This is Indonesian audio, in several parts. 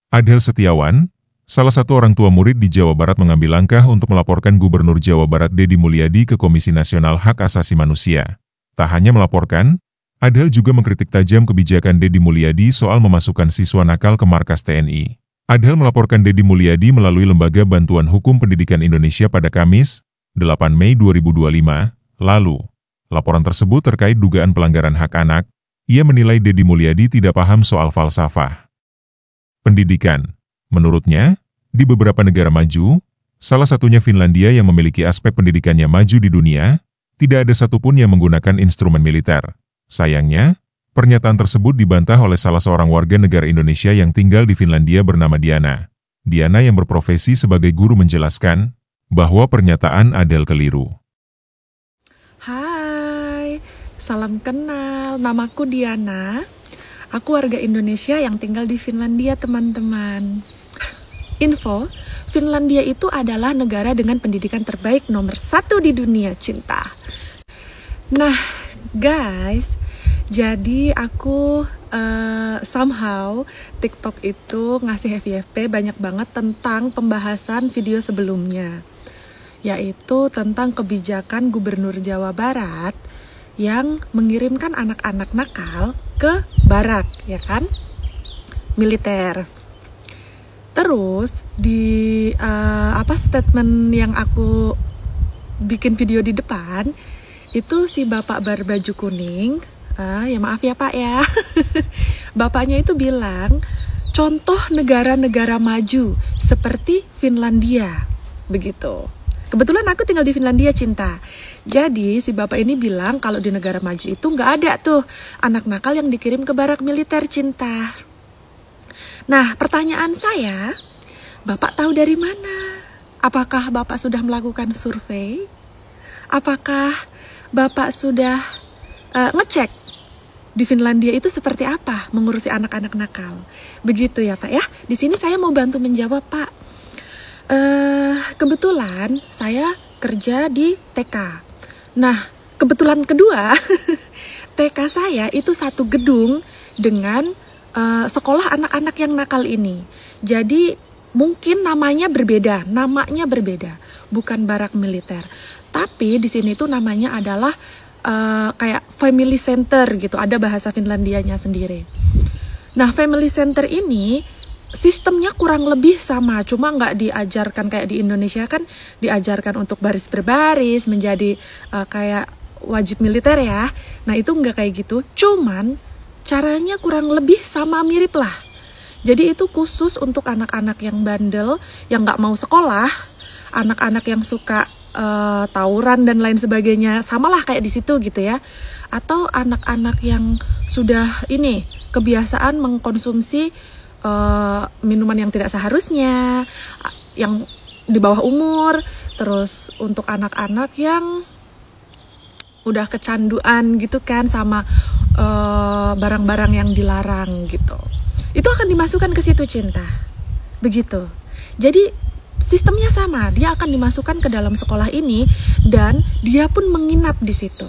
Adel Setiawan, salah satu orang tua murid di Jawa Barat mengambil langkah untuk melaporkan Gubernur Jawa Barat Deddy Mulyadi ke Komisi Nasional Hak Asasi Manusia. Tak hanya melaporkan, Adel juga mengkritik tajam kebijakan Deddy Mulyadi soal memasukkan siswa nakal ke markas TNI. Adel melaporkan Deddy Mulyadi melalui Lembaga Bantuan Hukum Pendidikan Indonesia pada Kamis, 8 Mei 2025, lalu. Laporan tersebut terkait dugaan pelanggaran hak anak. Ia menilai Deddy Mulyadi tidak paham soal falsafah pendidikan. Menurutnya, di beberapa negara maju, salah satunya Finlandia yang memiliki aspek pendidikannya maju di dunia, tidak ada satupun yang menggunakan instrumen militer. Sayangnya, pernyataan tersebut dibantah oleh salah seorang warga negara Indonesia yang tinggal di Finlandia bernama Diana. Diana yang berprofesi sebagai guru menjelaskan bahwa pernyataan Adel keliru. Hai, salam kenal, namaku Diana. Aku warga Indonesia yang tinggal di Finlandia, teman-teman. Info, Finlandia itu adalah negara dengan pendidikan terbaik nomor 1 di dunia, cinta. Nah, guys, jadi aku somehow TikTok itu ngasih FYP banyak banget tentang pembahasan video sebelumnya, yaitu tentang kebijakan Gubernur Jawa Barat yang mengirimkan anak-anak nakal ke barak, ya kan? Militer. Terus di statement yang aku bikin video di depan itu si bapak berbaju kuning, ya maaf ya Pak ya, bapaknya itu bilang contoh negara-negara maju seperti Finlandia, begitu. Kebetulan aku tinggal di Finlandia, cinta. Jadi si bapak ini bilang kalau di negara maju itu nggak ada tuh anak nakal yang dikirim ke barak militer, cinta. Nah, pertanyaan saya, bapak tahu dari mana? Apakah bapak sudah melakukan survei? Apakah bapak sudah ngecek di Finlandia itu seperti apa mengurusi anak-anak nakal? Begitu ya Pak ya. Di sini saya mau bantu menjawab, Pak. Kebetulan saya kerja di TK. Nah, kebetulan kedua, TK saya itu satu gedung dengan sekolah anak-anak yang nakal ini. Jadi mungkin namanya berbeda, bukan barak militer. Tapi di sini tuh namanya adalah kayak family center gitu, ada bahasa Finlandianya sendiri. Nah, family center ini sistemnya kurang lebih sama, cuma nggak diajarkan kayak di Indonesia kan diajarkan untuk baris berbaris menjadi kayak wajib militer ya. Nah itu nggak kayak gitu, cuman caranya kurang lebih sama mirip lah. Jadi itu khusus untuk anak-anak yang bandel, yang nggak mau sekolah, anak-anak yang suka tawuran dan lain sebagainya, samalah kayak di situ gitu ya. Atau anak-anak yang sudah ini kebiasaan mengkonsumsi minuman yang tidak seharusnya, yang di bawah umur. Terus untuk anak-anak yang udah kecanduan gitu kan sama barang-barang yang dilarang gitu, itu akan dimasukkan ke situ, cinta. Begitu. Jadi sistemnya sama, dia akan dimasukkan ke dalam sekolah ini dan dia pun menginap di situ.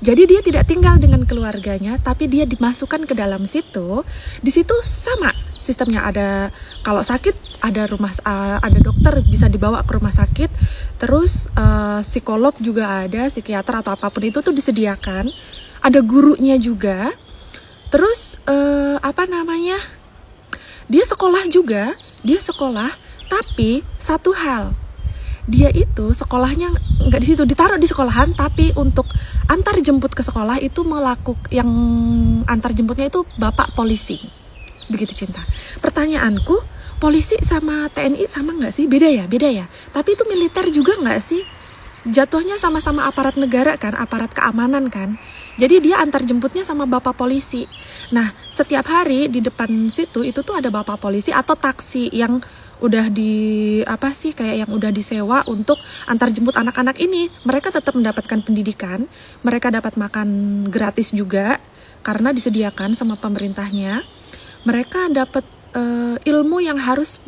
Jadi dia tidak tinggal dengan keluarganya, tapi dia dimasukkan ke dalam situ. Di situ sama sistemnya, ada kalau sakit ada ada dokter bisa dibawa ke rumah sakit. Terus psikolog juga ada, psikiater atau apapun itu tuh disediakan. Ada gurunya juga. Terus dia sekolah juga, tapi satu hal, dia itu sekolahnya nggak di situ, ditaruh di sekolahan, tapi untuk antar jemput ke sekolah itu yang antar jemputnya itu bapak polisi. Begitu, cinta. Pertanyaanku, polisi sama TNI sama nggak sih? Beda ya. Tapi itu militer juga nggak sih? Jatuhnya sama-sama aparat negara kan, aparat keamanan kan. Jadi dia antar jemputnya sama bapak polisi. Nah, setiap hari di depan situ itu tuh ada bapak polisi atau taksi yang udah kayak yang udah disewa untuk antar jemput anak-anak ini. Mereka tetap mendapatkan pendidikan, mereka dapat makan gratis juga karena disediakan sama pemerintahnya. Mereka dapat ilmu yang harus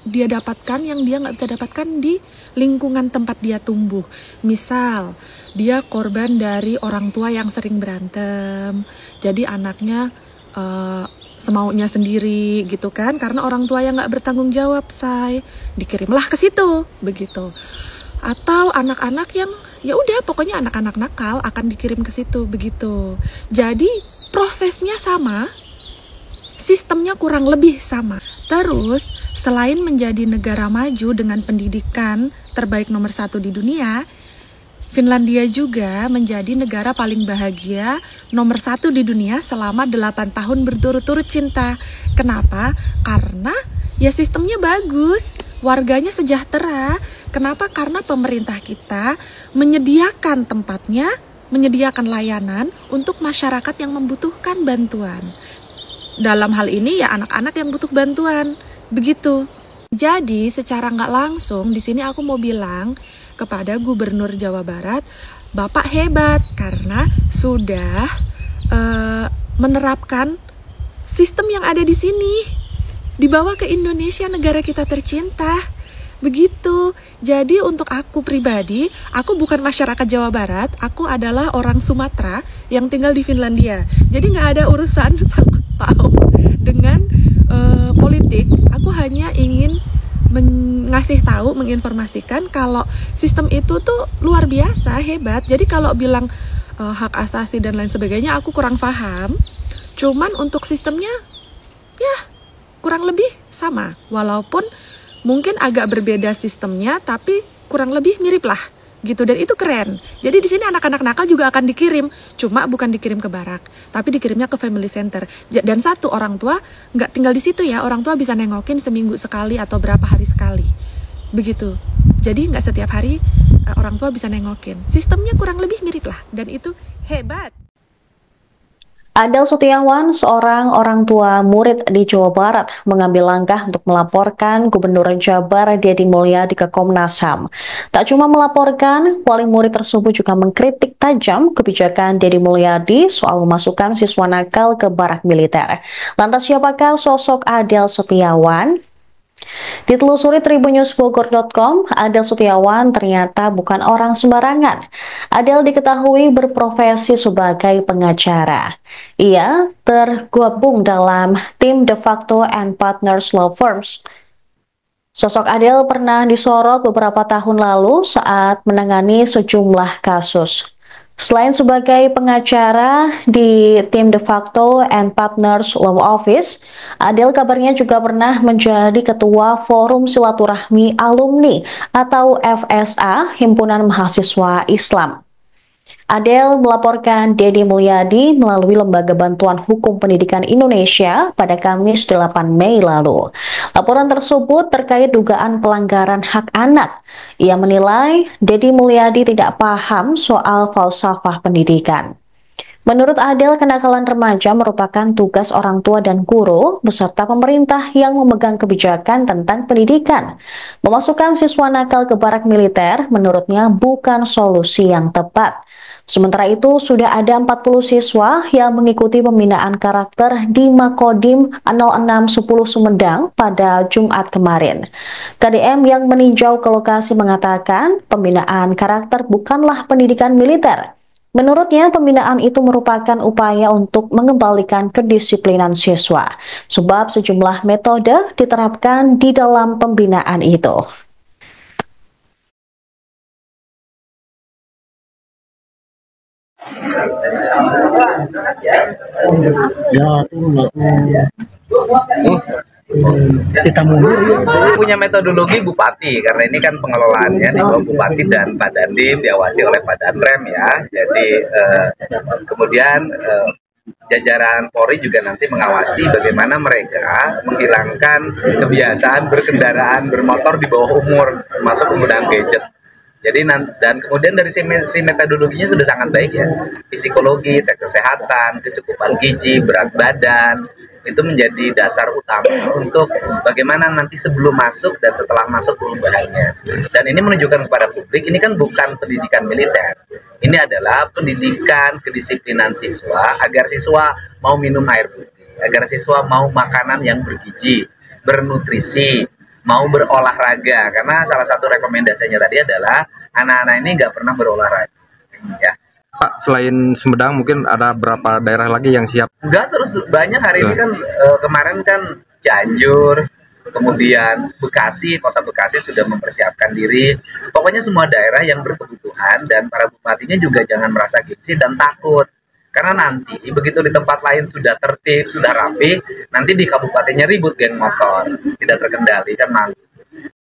dia dapatkan, yang dia nggak bisa dapatkan di lingkungan tempat dia tumbuh. Misal dia korban dari orang tua yang sering berantem, jadi anaknya semaunya sendiri gitu kan, karena orang tua yang nggak bertanggung jawab, say, dikirimlah ke situ begitu. Atau anak-anak yang ya udah pokoknya anak-anak nakal akan dikirim ke situ begitu. Jadi prosesnya sama, sistemnya kurang lebih sama. Terus selain menjadi negara maju dengan pendidikan terbaik nomor 1 di dunia, Finlandia juga menjadi negara paling bahagia nomor 1 di dunia selama 8 tahun berturut-turut cinta. Kenapa? Karena ya sistemnya bagus, warganya sejahtera. Kenapa? Karena pemerintah kita menyediakan tempatnya, menyediakan layanan untuk masyarakat yang membutuhkan bantuan. Dalam hal ini ya anak-anak yang butuh bantuan, begitu. Jadi secara nggak langsung di sini aku mau bilang kepada Gubernur Jawa Barat, Bapak hebat karena sudah menerapkan sistem yang ada di sini, dibawa ke Indonesia, negara kita tercinta. Begitu. Jadi untuk aku pribadi, aku bukan masyarakat Jawa Barat, aku adalah orang Sumatera yang tinggal di Finlandia. Jadi nggak ada urusan sangkut paut dengan politik. Aku hanya ingin ngasih tahu, menginformasikan kalau sistem itu tuh luar biasa, hebat. Jadi kalau bilang hak asasi dan lain sebagainya, aku kurang paham. Cuman untuk sistemnya, ya kurang lebih sama. Walaupun mungkin agak berbeda sistemnya, tapi kurang lebih mirip lah, gitu. Dan itu keren. Jadi di sini anak-anak nakal juga akan dikirim, cuma bukan dikirim ke barak, tapi dikirimnya ke family center. Dan satu, orang tua nggak tinggal di situ ya, orang tua bisa nengokin seminggu sekali atau berapa hari sekali, begitu. Jadi nggak setiap hari orang tua bisa nengokin. Sistemnya kurang lebih mirip lah, dan itu hebat. Adel Setiawan, seorang orang tua murid di Jawa Barat, mengambil langkah untuk melaporkan Gubernur Jabar Deddy Mulyadi ke Komnas HAM. Tak cuma melaporkan, wali murid tersebut juga mengkritik tajam kebijakan Deddy Mulyadi soal memasukkan siswa nakal ke barak militer. Lantas siapakah sosok Adel Setiawan? Ditelusuri tribunnews.bogor.com, Adel Setiawan ternyata bukan orang sembarangan. Adel diketahui berprofesi sebagai pengacara. Ia tergabung dalam tim De Facto and Partners Law Firms. Sosok Adel pernah disorot beberapa tahun lalu saat menangani sejumlah kasus. Selain sebagai pengacara di tim De Facto and Partners Law Office, Adel kabarnya juga pernah menjadi ketua Forum Silaturahmi Alumni atau FSA, Himpunan Mahasiswa Islam. Adel melaporkan Deddy Mulyadi melalui Lembaga Bantuan Hukum Pendidikan Indonesia pada Kamis 8 Mei lalu. Laporan tersebut terkait dugaan pelanggaran hak anak. Ia menilai Deddy Mulyadi tidak paham soal falsafah pendidikan. Menurut Adel, kenakalan remaja merupakan tugas orang tua dan guru beserta pemerintah yang memegang kebijakan tentang pendidikan. Memasukkan siswa nakal ke barak militer menurutnya bukan solusi yang tepat. Sementara itu, sudah ada 40 siswa yang mengikuti pembinaan karakter di Makodim 0610 Sumedang pada Jumat kemarin. KDM yang meninjau ke lokasi mengatakan pembinaan karakter bukanlah pendidikan militer. Menurutnya, pembinaan itu merupakan upaya untuk mengembalikan kedisiplinan siswa, sebab sejumlah metode diterapkan di dalam pembinaan itu. Kita mundur punya metodologi bupati karena ini kan pengelolaannya di bawah bupati dan Pak Dandim, diawasi oleh Pak Danrem ya. Jadi kemudian jajaran Polri juga nanti mengawasi bagaimana mereka menghilangkan kebiasaan berkendaraan bermotor di bawah umur, termasuk penggunaan gadget. Jadi dan kemudian dari si metodologinya sudah sangat baik ya. Psikologi, tes kesehatan, kecukupan gizi, berat badan, itu menjadi dasar utama untuk bagaimana nanti sebelum masuk dan setelah masuk perubahannya. Dan ini menunjukkan kepada publik, ini kan bukan pendidikan militer. Ini adalah pendidikan kedisiplinan siswa agar siswa mau minum air putih, agar siswa mau makanan yang bergizi, bernutrisi, mau berolahraga. Karena salah satu rekomendasinya tadi adalah anak-anak ini nggak pernah berolahraga. Ya. Pak, selain Sumedang mungkin ada berapa daerah lagi yang siap? Enggak, terus banyak hari ini kan kemarin kan Cianjur, kemudian Bekasi, kota Bekasi sudah mempersiapkan diri. Pokoknya semua daerah yang berkebutuhan dan para bupatinya juga jangan merasa gengsi dan takut. Karena nanti begitu di tempat lain sudah tertib, sudah rapi, nanti di kabupatennya ribut geng motor, tidak terkendali kan malu.